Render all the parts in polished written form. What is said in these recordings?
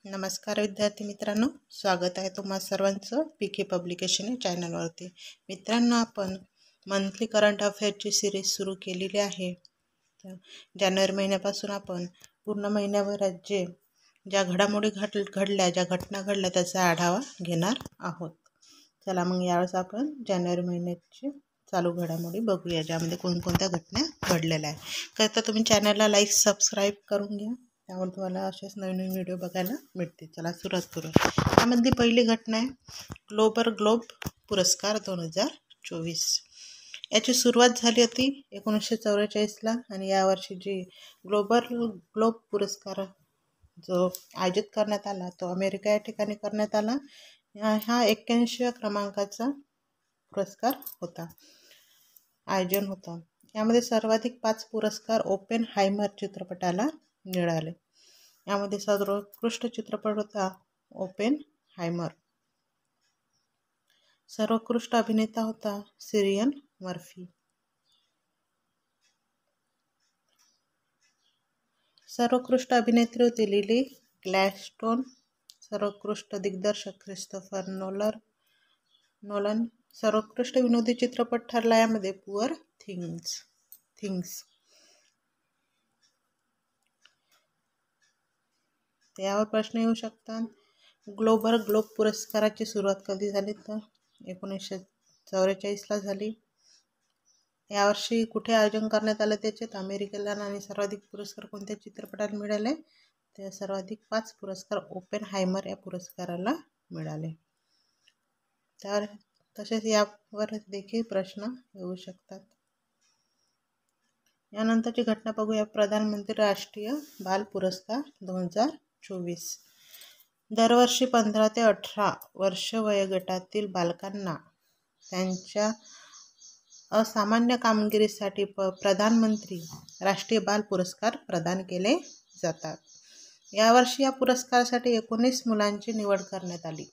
नमस्कार विद्यार्थी मित्रांनो, स्वागत आहे तुम्हा सर्वांचं पीके पब्लिकेशन या चॅनलवरती. मित्रांनो, आपण मंथली करंट अफेअरची सिरीज सुरू केलेली आहे. तर जानेवारी महिन्यापासून आपण पूर्ण महिन्याभरात ज्या घडामोडी घडल्या, ज्या घटना घडल्या त्याचा आढावा घेणार आहोत. चला मग यावेळेस आपण जानेवारी महिन्याची चालू घडामोडी बघूया, ज्यामध्ये कोणकोणत्या घटना घडलेल्या आहे. तर तुम्ही चॅनलला लाईक सबस्क्राईब करून घ्या, त्यामुळे तुम्हाला असेच नवीन व्हिडिओ बघायला मिळतील. चला सुरुवात करूया. त्यामधली पहिली घटना आहे ग्लोब पुरस्कार 2024. याची सुरुवात झाली होती 1944ला आणि यावर्षी जी ग्लोब पुरस्कार जो आयोजित करण्यात आला तो अमेरिका या ठिकाणी करण्यात आला. हा 81व्या क्रमांकाचा पुरस्कार होता, आयोजन होतं. यामध्ये सर्वाधिक 5 पुरस्कार ओपेनहायमर चित्रपटाला मिळाले. यामध्ये सर्वोत्कृष्ट चित्रपट होता ओपेनहायमर. सर्वोत्कृष्ट अभिनेता होता सिलियन मर्फी. सर्वोत्कृष्ट अभिनेत्री होती लिली ग्लॅडस्टोन. सर्वोत्कृष्ट दिग्दर्शक क्रिस्टोफर नोलन. सर्वोत्कृष्ट विनोदी चित्रपट ठरला यामध्ये पुअर थिंग्स. यावर प्रश्न येऊ शकतात. ग्लोब पुरस्काराची सुरुवात कधी झाली तर 1944ला झाली. यावर्षी कुठे आयोजन करण्यात आलं त्याच्यात अमेरिकेला. आणि सर्वाधिक पुरस्कार कोणत्या चित्रपटाला मिळाले ते सर्वाधिक 5 पुरस्कार ओपेनहायमर या पुरस्काराला मिळाले. तर तसेच यावर देखील प्रश्न येऊ शकतात. यानंतरची घटना बघूया. प्रधानमंत्री राष्ट्रीय बाल पुरस्कार 2024. दरवर्षी 15 ते 18 वर्ष वयोगटातील बालकांना त्यांच्या असामान्य कामगिरीसाठी प्रधानमंत्री राष्ट्रीय बाल पुरस्कार प्रदान केले जातात. यावर्षी या पुरस्कारासाठी 19 मुलांची निवड करण्यात आली.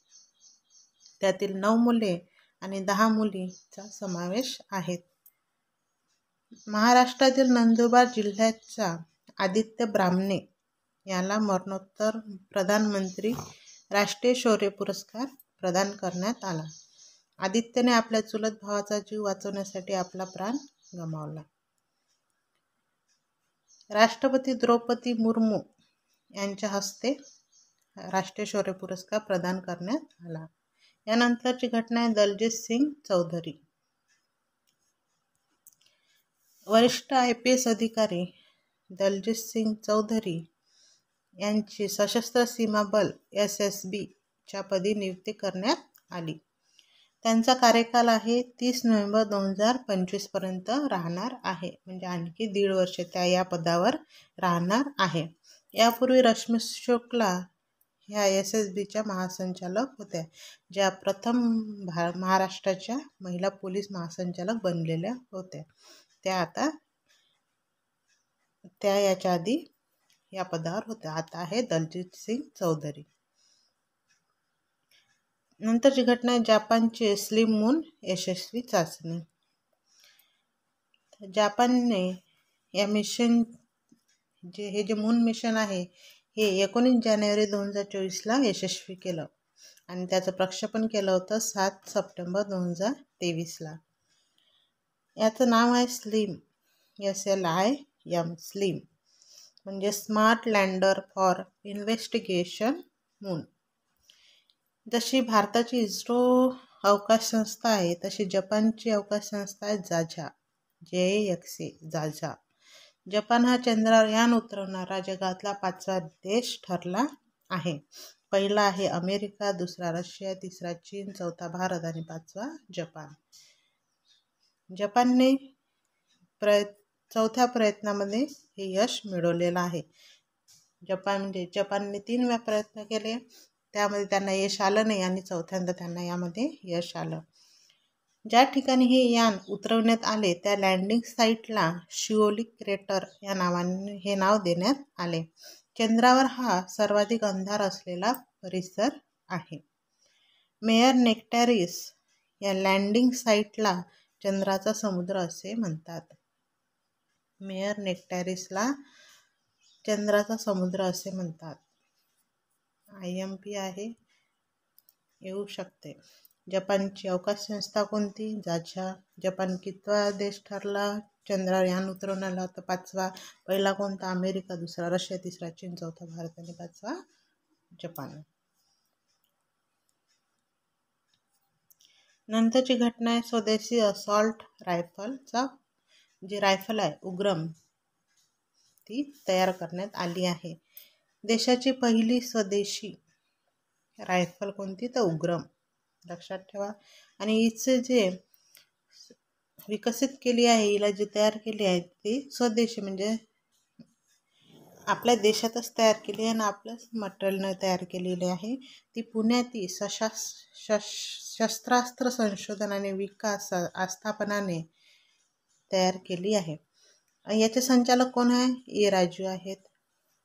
त्यातील 9 मुले आणि 10 मुलींचा समावेश आहे. महाराष्ट्रातील नंदुरबार जिल्ह्याचा आदित्य ब्राह्मणे याला मरणोत्तर प्रधानमंत्री राष्ट्रीय शौर्य पुरस्कार प्रदान करण्यात आला. आदित्यने आपल्या चुलत भावाचा जीव वाचवण्यासाठी आपला प्राण गमावला. राष्ट्रपती द्रौपदी मुर्मू यांच्या हस्ते राष्ट्रीय शौर्य पुरस्कार प्रदान करण्यात आला. यानंतरची घटना आहे दलजीत सिंग चौधरी. वरिष्ठ IPS अधिकारी दलजीत सिंग चौधरी यांची सशस्त्र सीमा बल SSB च्या पदी नियुक्ती करण्यात आली. त्यांचा कार्यकाल आहे 30 नोव्हेंबर 2025 पर्यंत राहणार आहे. म्हणजे आणखी 1.5 वर्ष त्या या पदावर राहणार आहे. यापूर्वी रश्मी शुक्ला ह्या SSBच्या महासंचालक होत्या, ज्या प्रथम महाराष्ट्राच्या महिला पोलीस महासंचालक बनलेल्या होत्या. त्या याच्या आधी या पदावर होत्या. आता आहे दलजीत सिंग चौधरी. नंतरची घटना आहे जपानचे स्लिम मून यशस्वी चाचणी. जपानने या मिशन जे मून मिशन आहे हे 19 जानेवारी 2024ला यशस्वी केलं आणि त्याचं प्रक्षेपण केलं होतं 7 सप्टेंबर 2023ला. याचं नाव आहे स्लिम, SLIM स्लिम, म्हणजे smart lander for investigation moon. जशी भारताची इस्रो अवकाश संस्था आहे तशी जपानची अवकाश संस्था आहे जाजा. जपान हा चंद्रावर यान उतरवणारा जगातला 5वा देश ठरला आहे. पहिला आहे अमेरिका, दुसरा रशिया, तिसरा चीन, चौथा भारत आणि 5वा जपान. जपानने चौथ्या प्रयत्नामध्ये हे यश मिळवलेलं आहे. जपानने 3 वेळा प्रयत्न केले, त्यामध्ये त्यांना यश आलं नाही आणि चौथ्यांदा त्यांना यामध्ये यश आलं. ज्या ठिकाणी हे यान उतरवण्यात आले त्या लँडिंग साईटला शिओली क्रेटर या नावाने हे नाव देण्यात आले. चंद्रावर हा सर्वाधिक अंधार असलेला परिसर आहे. मेयर नेक्टॅरिस या लँडिंग साईटला चंद्राचा समुद्र असे म्हणतात. मेयर नेक्टॅरिसला चंद्राचा समुद्र असे म्हणतात. IMP आहे, येऊ शकते. जपानची अवकाश संस्था कोणती? जाझा. जपान कितवा देश ठरला चंद्रावर यान उतरवण्याला? तर 5वा. पहिला कोणता? अमेरिका. दुसरा रशिया. तिसरा चीन. चौथा भारत आणि 5वा जपान. नंतरची घटना आहे स्वदेशी असॉल्ट रायफलचा, जी रायफल आहे उग्रम, ती तयार करण्यात आली आहे. देशाची पहिली स्वदेशी रायफल कोणती? तर उग्रम, लक्षात ठेवा. आणि हिचे जे विकसित केली आहे, हिला जे तयार केली आहे ती स्वदेशी म्हणजे आपल्या देशातच तयार केली आहे आणि आपल्याच मटेरियलने तयार केलेली आहे. ती पुण्यातील शस्त्रास्त्र संशोधन आणि विकास आस्थापनाने तयार केली आहे. याचे संचालक कोण आहे? ए राजू आहेत.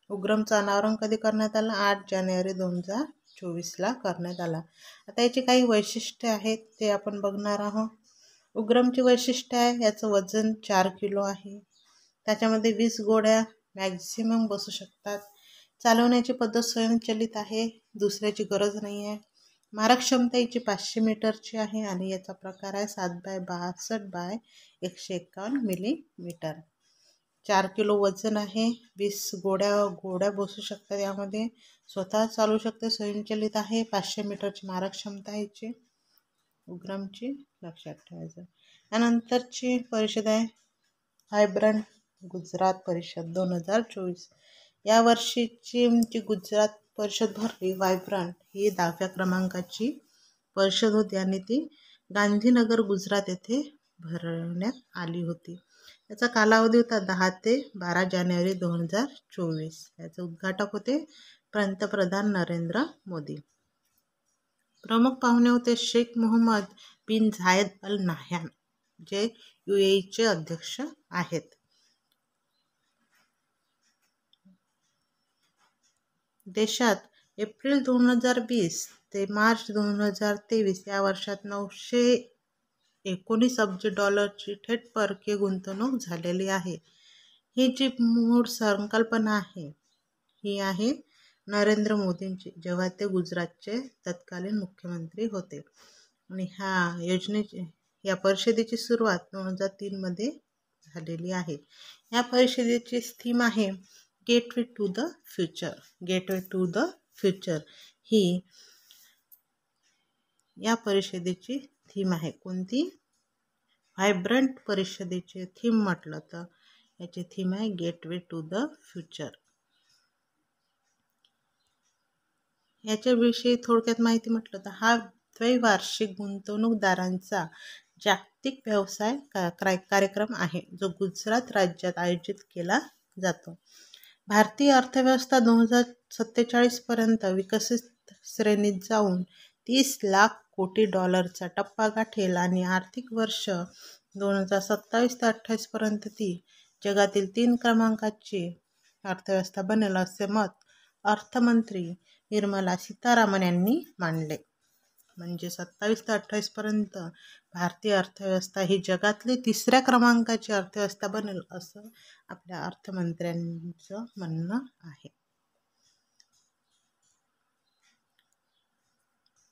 उग्रमचं अनावरण कधी करण्यात आलं? 8 जानेवारी 2024ला करण्यात आला. आता याची काही वैशिष्ट्ये आहेत ते आपण बघणार आहोत. उग्रमची वैशिष्ट्य आहे, याचं वजन 4 किलो आहे. त्याच्यामध्ये 20 गोळ्या मॅक्झिमम बसू शकतात. चालवण्याची पद्धत स्वयंचलित आहे, दुसऱ्याची गरज नाही आहे. मारक क्षमता याची 500 मीटरची आहे आणि याचा प्रकार आहे 7x62x151 मिलीमीटर. 4 किलो वजन आहे. 20 गोळ्या बसू शकतात यामध्ये. स्वतः चालू शकते, स्वयंचलित आहे. 500 मीटरची मारक क्षमता आहे याची उग्रमची, लक्षात ठेवायचं. त्यानंतरची परिषद आहे व्हायब्रंट गुजरात परिषद 2024. या वर्षीची जी गुजरात परिषद भरली व्हायब्रंट, ही 10व्या क्रमांकाची परिषद होती आणि ती गांधीनगर गुजरात येथे भरण्यात आली होती. याचा कालावधी होता 10 ते 12 जानेवारी 2024. याचे उद्घाटक होते पंतप्रधान नरेंद्र मोदी. प्रमुख पाहुणे होते शेख मोहम्मद बिन झायद अल नाह्यान, जे UAEचे अध्यक्ष आहेत. देशात एप्रिल 2020 ते मार्च 2023 या वर्षात 919 अब्ज डॉलरची थेट परकीय गुंतवणूक झालेली आहे. ही जी मूळ संकल्पना आहे, ही आहे नरेंद्र मोदींची, जेव्हा ते गुजरातचे तत्कालीन मुख्यमंत्री होते. आणि या परिषदेची सुरुवात 2003 मध्ये झालेली आहे. या परिषदेची थीम आहे gateway to the future. Gateway to the future ही या परिषदेची थीम आहे. कोणती? व्हायब्रंट परिषदेची थीम म्हटलं तर याची थीम आहे गेटवे टू द फ्युचर. याच्याविषयी थोडक्यात माहिती म्हटलं तर हा द्वैवार्षिक गुंतवणूकदारांचा जागतिक व्यवसाय कार्यक्रम आहे, जो गुजरात राज्यात आयोजित केला जातो. भारतीय अर्थव्यवस्था 2047 पर्यंत विकसित श्रेणीत जाऊन 30 लाख कोटी डॉलरचा टप्पा गाठेल आणि आर्थिक वर्ष 2027 ते 28 पर्यंत ती जगातील 3 क्रमांकाची अर्थव्यवस्था बनेल, असे मत अर्थमंत्री निर्मला सीतारामन यांनी मांडले. म्हणजे 27 ते 28 पर्यंत भारतीय अर्थव्यवस्था ही जगातली 3ऱ्या क्रमांकाची अर्थव्यवस्था बनेल, असं आपल्या अर्थमंत्र्यांचं म्हणणं आहे.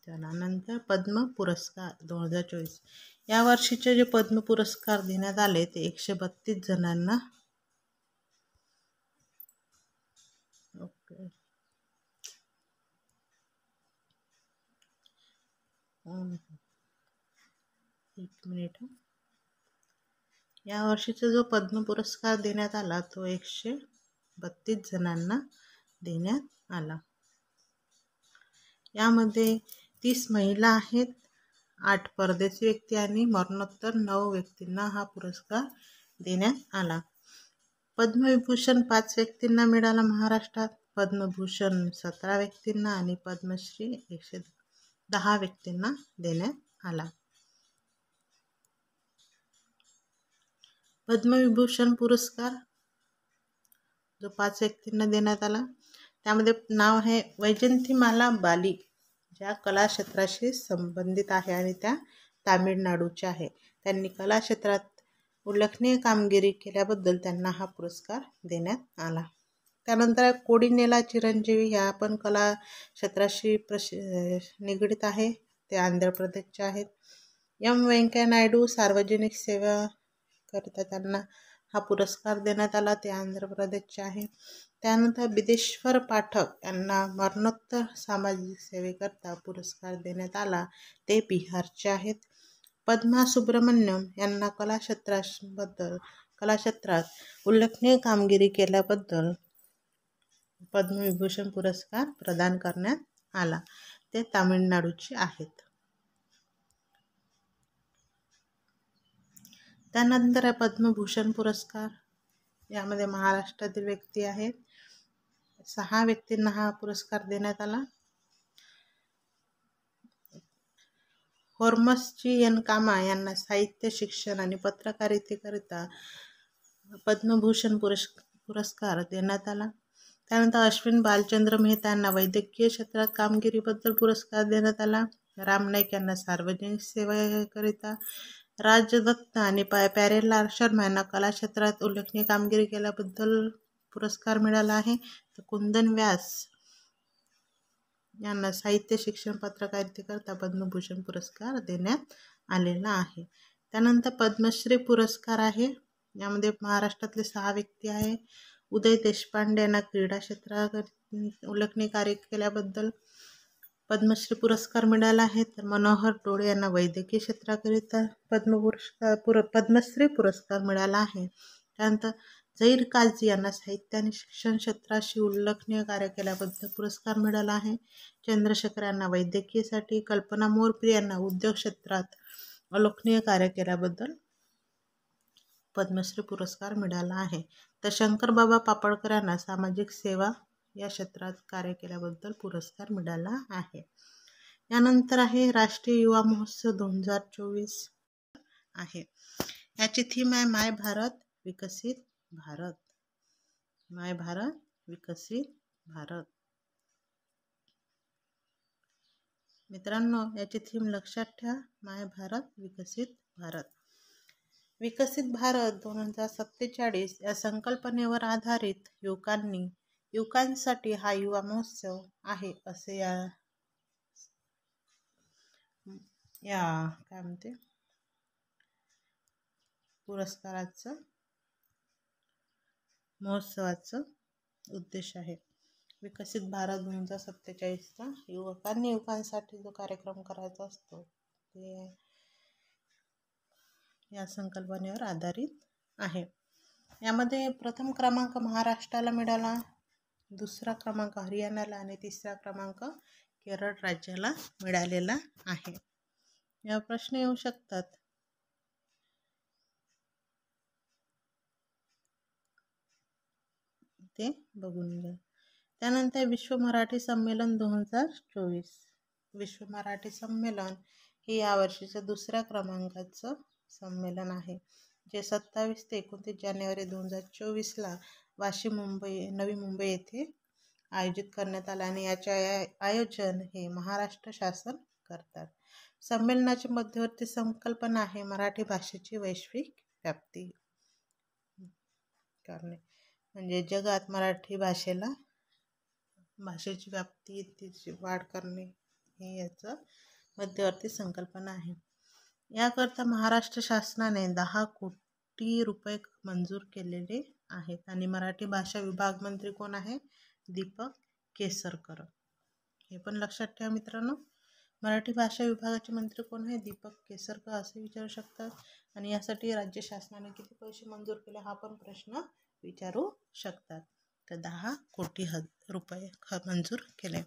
त्यानंतर पद्म पुरस्कार 2024. या वर्षीचे जे पद्म पुरस्कार देण्यात आले ते 132 जणांना. ओके, एक मिनिट. या वर्षीचा जो पद्म पुरस्कार देण्यात आला तो 132 जणांना देण्यात आला. यामध्ये 30 महिला आहेत, 8 परदेशी व्यक्ती आणि मरणोत्तर 9 व्यक्तींना हा पुरस्कार देण्यात आला. पद्मविभूषण 5 व्यक्तींना मिळाला महाराष्ट्रात, पद्मभूषण 17 व्यक्तींना आणि पद्मश्री 110 व्यक्तींना देण्यात आला. पद्मविभूषण पुरस्कार जो 5 व्यक्तींना देण्यात आला, त्यामध्ये नाव आहे वैजयंतीमाला बाली, ज्या कला क्षेत्राशी संबंधित आहे आणि त्या तामिळनाडूच्या आहे. त्यांनी कला क्षेत्रात उल्लेखनीय कामगिरी केल्याबद्दल त्यांना हा पुरस्कार देण्यात आला. त्यानंतर कोडिनेला चिरंजीवी ह्या पण कला क्षेत्राशी निगडीत आहे, ते आंध्र प्रदेशचे आहेत. एम व्यंकय्या नायडू सार्वजनिक सेवा करता त्यांना हा पुरस्कार देण्यात आला, ते आंध्र प्रदेशचे आहे. त्यानंतर बिदेश्वर पाठक यांना मरणोत्तर सामाजिक सेवेकरता पुरस्कार देण्यात आला, ते बिहारचे आहेत. पद्मा सुब्रमण्यम यांना कलाक्षेत्रात उल्लेखनीय कामगिरी केल्याबद्दल पद्मविभूषण पुरस्कार प्रदान करण्यात आला, ते तामिळनाडूचे आहेत. त्यानंतर पद्मभूषण पुरस्कार, यामध्ये महाराष्ट्रातील व्यक्ती आहेत. 6 व्यक्तींना हा पुरस्कार देण्यात आला. होर्मसजी एन कामा यांना साहित्य शिक्षण आणि पत्रकारितेकरिता पद्मभूषण पुरस्कार देण्यात आला. त्यानंतर अश्विन बालचंद्र मेहता यांना वैद्यकीय क्षेत्रात कामगिरीबद्दल पुरस्कार देण्यात आला. राम नाईक यांना सार्वजनिक सेवेकरिता, राज दत्त आणि प्यारेलाल शर्मा यांना कला क्षेत्रात उल्लेखनीय कामगिरी केल्याबद्दल पुरस्कार मिळाला आहे. तर कुंदन व्यास यांना साहित्य शिक्षण पत्रकारितेकरता पद्मभूषण पुरस्कार देण्यात आलेला आहे. त्यानंतर पद्मश्री पुरस्कार आहे, यामध्ये महाराष्ट्रातले 6 व्यक्ती आहे. उदय देशपांडे यांना क्रीडा क्षेत्रात उल्लेखनीय कार्य केल्याबद्दल पद्मश्री पुरस्कार मिळाला आहे. तर मनोहर डोळे यांना वैद्यकीय क्षेत्राकरिता पद्मश्री पुरस्कार मिळाला आहे. त्यानंतर झहीर काझी यांना साहित्य आणि शिक्षण क्षेत्राशी उल्लेखनीय कार्य केल्याबद्दल पुरस्कार मिळाला आहे. चंद्रशेखर यांना वैद्यकीयसाठी, कल्पना मोरप्रिय यांना उद्योग क्षेत्रात उल्लेखनीय कार्य केल्याबद्दल पद्मश्री पुरस्कार मिळाला आहे. तर शंकरबाबा पापळकर यांना सामाजिक सेवा या क्षेत्रात कार्य केल्याबद्दल पुरस्कार मिळाला आहे. यानंतर आहे राष्ट्रीय युवा महोत्सव 2024 आहे. याची थीम आहे माय भारत विकसित भारत. माय भारत विकसित भारत. मित्रांनो, याची थीम लक्षात ठेवा, माय भारत विकसित भारत. विकसित भारत 2047 या संकल्पनेवर आधारित युवकांसाठी हा युवा महोत्सव आहे, असे काय म्हणते पुरस्काराचं महोत्सवाचं उद्देश आहे. विकसित भारत 2047चा युवकांसाठी जो कार्यक्रम करायचा असतो ते या संकल्पनेवर आधारित आहे. यामध्ये प्रथम क्रमांक महाराष्ट्राला मिळाला, दुसरा क्रमांक हरियाणाला आणि तिसरा क्रमांक केरळ राज्याला मिळालेला आहे. या प्रश्न येऊ शकतात. ते बघून घ्या. त्यानंतर विश्व मराठी संमेलन 2024. विश्व मराठी संमेलन हे यावर्षीचं 2ऱ्या क्रमांकाचं संमेलन आहे, जे 27 ते 29 जानेवारी 2024ला नवी मुंबई येथे आयोजित करण्यात आलं आणि याचे आयोजन हे महाराष्ट्र शासन करतात. संमेलनाची मध्यवर्ती संकल्पना आहे मराठी भाषेची वैश्विक व्याप्ती करणे, म्हणजे जगात मराठी भाषेची व्याप्ती, तिची वाढ करणे हे याचं मध्यवर्ती संकल्पना आहे. याकरता महाराष्ट्र शासनाने 10 कोटी रुपये मंजूर केलेले आहेत आणि मराठी भाषा विभाग मंत्री कोण आहे? दीपक केसरकर. हे पण लक्षात ठेवा मित्रांनो, मराठी भाषा विभागाचे मंत्री कोण आहे? दीपक केसरकर असे विचारू शकतात. आणि यासाठी राज्य शासनाने किती पैसे मंजूर केले हा पण प्रश्न विचारू शकतात. तर 10 कोटी रुपये मंजूर केले.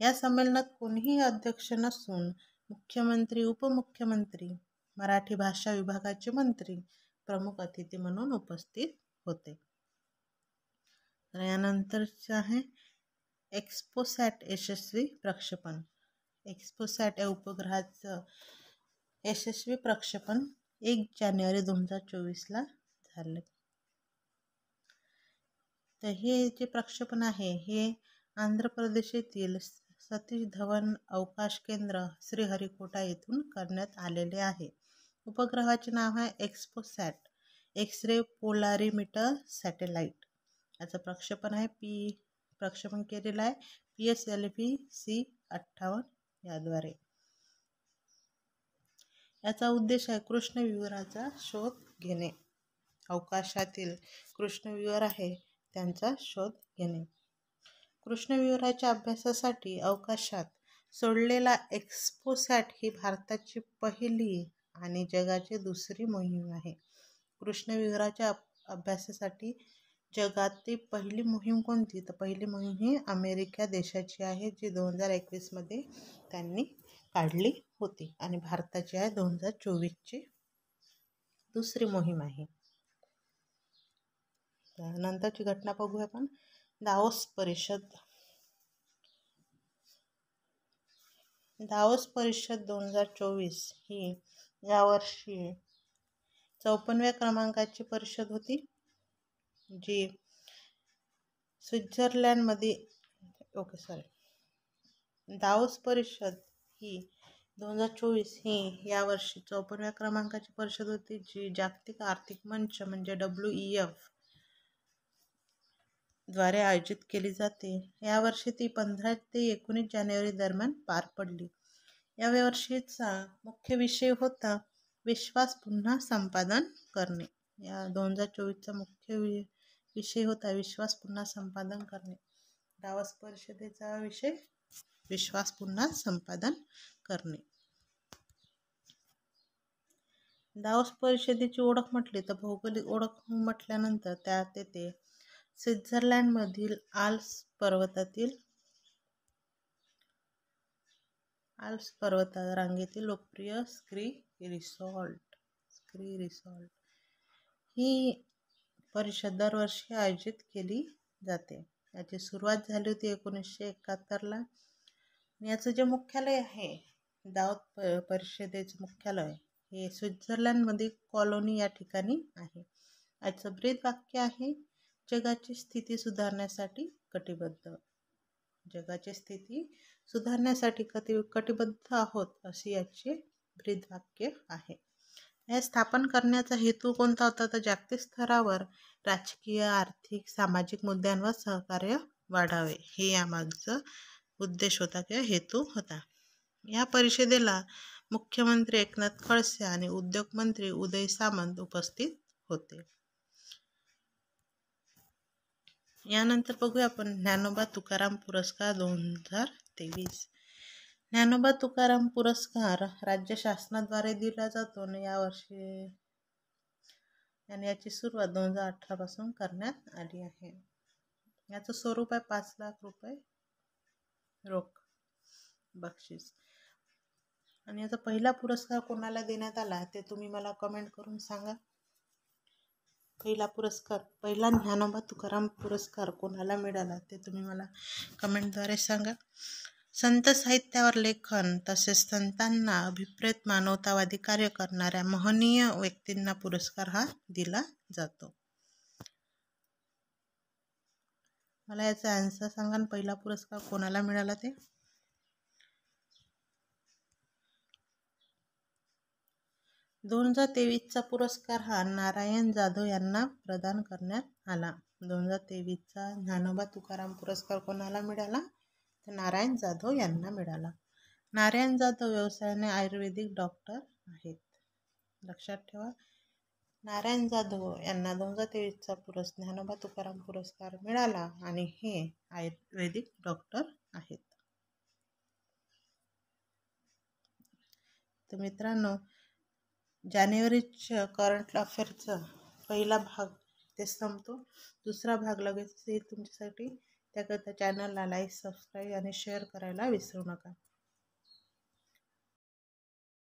या संमेलनात कोणीही अध्यक्ष नसून मुख्यमंत्री, उपमुख्यमंत्री, मराठी भाषा विभागाचे मंत्री प्रमुख अतिथी म्हणून उपस्थित होते. तर यानंतरचे आहे एक्स्पोसॅट यशस्वी प्रक्षेपण. एक्स्पोसॅट या उपग्रहाचं यशस्वी प्रक्षेपण 1 जानेवारी 2024ला झाले. तर हे जे प्रक्षेपण आहे हे आंध्र प्रदेश येथील सतीश धवन अवकाश केंद्र श्रीहरिकोटा येथून करण्यात आलेले आहे. उपग्रहाचे नाव आहे एक्स्पोसॅट, एक्स रे पोलारिमीटर सॅटेलाइट. याचं प्रक्षेपण केलेलं आहे PSLV-C58 याद्वारे. याचा उद्देश आहे कृष्णविवराचा शोध घेणे. अवकाशातील कृष्णविवर आहे त्यांचा शोध घेणे. कृष्णविवराच्या अभ्यासासाठी अवकाशात सोडलेला एक्सपोसॅट ही भारताची पहिली आणि जगाची दुसरी मोहीम आहे. कृष्णविवराच्या अभ्यासासाठी जगातील पहिली मोहीम कोणती? तर पहिली मोहीम ही अमेरिका देशाची आहे, जी 2021 मध्ये त्यांनी काढली होती. आणि भारताची आहे 2024ची दुसरी मोहीम आहे. नंतरची घटना बघूया आपण. दावोस परिषद 2024 ही यावर्षी 54व्या क्रमांकाची परिषद होती, जी स्वित्झर्लंडमध्ये दावोस परिषद ही 2024 ही यावर्षी 54व्या क्रमांकाची परिषद होती, जी जागतिक आर्थिक मंच म्हणजे WEF द्वारे आयोजित केली जाते. यावर्षी ती 15 ते 19 जानेवारी दरम्यान पार पडली. या वर्षीचा मुख्य विषय होता विश्वास पुन्हा संपादन करणे. या 2024चा मुख्य विषय होता विश्वास पुन्हा संपादन करणे. दावोस परिषदेचा विषय विश्वास पुन्हा संपादन करणे. दावोस परिषदेची ओळख म्हटली तर भौगोलिक ओळख म्हटल्यानंतर त्यात येते स्वित्झर्लंडमधील आल्प्स पर्वतरांगेतील लोकप्रिय स्की रिसॉर्ट. ही परिषद दरवर्षी आयोजित केली जाते. याची सुरुवात झाली होती 1971ला. याचं जे मुख्यालय आहे, दावोस परिषदेचे मुख्यालय हे स्वित्झर्लंडमध्ये कॉलोनी या ठिकाणी आहे. याचं ब्रीदवाक्य आहे जगाची स्थिती सुधारण्यासाठी कटिबद्ध. जगाची स्थिती सुधारण्यासाठी कटिबद्ध आहोत अशी याचे ब्रीदवाक्य आहे. हे स्थापन करण्याचा हेतू कोणता होता? तर जागतिक स्तरावर राजकीय, आर्थिक, सामाजिक मुद्द्यांवर सहकार्य वाढावे हे यामागचा उद्देश होता किंवा हेतू होता. या परिषदेला मुख्यमंत्री एकनाथ खडसे आणि उद्योग मंत्री उदय सामंत उपस्थित होते. यानंतर बघूया आपण ज्ञानोबा तुकाराम पुरस्कार 2023. ज्ञानोबा तुकाराम पुरस्कार राज्य शासनाद्वारे दिला जातो आणि यावर्षी आणि याची सुरुवात 2018 पासून करण्यात आली आहे. याचं स्वरूप आहे 5 लाख रुपये रोख बक्षीस. आणि याचा पहिला पुरस्कार कोणाला देण्यात आला ते तुम्ही मला कमेंट करून सांगा. पहिला ज्ञानोबा तुकाराम पुरस्कार कोणाला मिळाला ते तुम्ही मला कमेंटद्वारे सांगा. संत साहित्यावर लेखन तसेच संतांना अभिप्रेत मानवतावादी कार्य करणाऱ्या महनीय व्यक्तींना पुरस्कार हा दिला जातो. मला याचा आन्सर सांगा. पहिला पुरस्कार कोणाला मिळाला ते. 2023चा पुरस्कार हा नारायण जाधव यांना प्रदान करण्यात आला. 2023चा ज्ञानोबा तुकाराम पुरस्कार कोणाला मिळाला? तर नारायण जाधव यांना मिळाला. नारायण जाधव व्यवसायाने आयुर्वेदिक डॉक्टर आहेत. लक्षात ठेवा, नारायण जाधव यांना 2023चा ज्ञानोबा तुकाराम पुरस्कार मिळाला आणि हे आयुर्वेदिक डॉक्टर आहेत. तर मित्रांनो, जानेवारीच्या करंट अफेअरचा पहिला भाग ते संपतो. दुसरा भाग लगेच येईल तुमच्यासाठी. त्याकरता चॅनलला लाईक, सबस्क्राईब आणि शेअर करायला विसरू नका.